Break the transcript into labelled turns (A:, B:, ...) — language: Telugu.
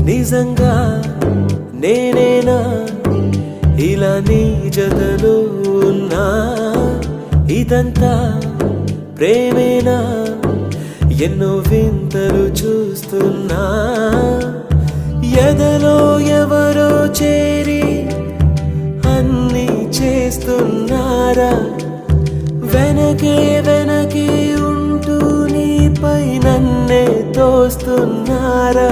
A: నిజంగా నేనేనా ఇలా నీ జతలో ఉన్నా? ఇదంతా ప్రేమేనా? ఎన్నో వింతలు చూస్తున్నా. ఎదలో ఎవరో చేరి అన్నీ చేస్తున్నారా? వెనకే వెనకే ఉంటూ నీపై నన్నే తోస్తున్నారా?